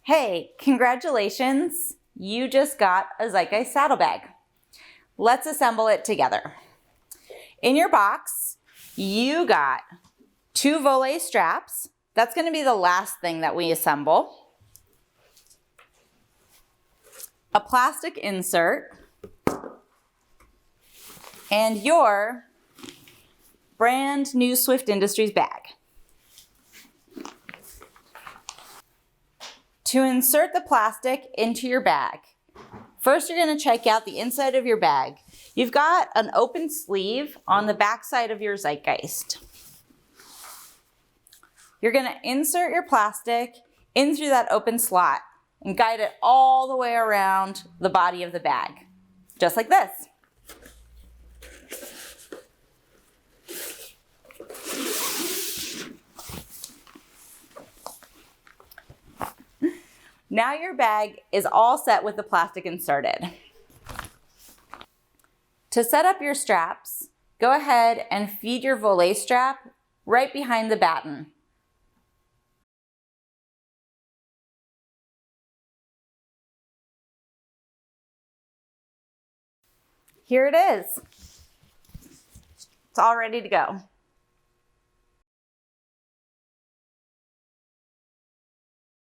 Hey, congratulations! You just got a Zeitgeist saddlebag. Let's assemble it together. In your box, you got 2 volet straps. That's going to be the last thing that we assemble. A plastic insert. And your brand new Swift Industries bag. To insert the plastic into your bag, first you're going to check out the inside of your bag. You've got an open sleeve on the back side of your Zeitgeist. You're going to insert your plastic in through that open slot and guide it all the way around the body of the bag, just like this. Now your bag is all set with the plastic inserted. To set up your straps, go ahead and feed your volet strap right behind the batten. Here it is. It's all ready to go.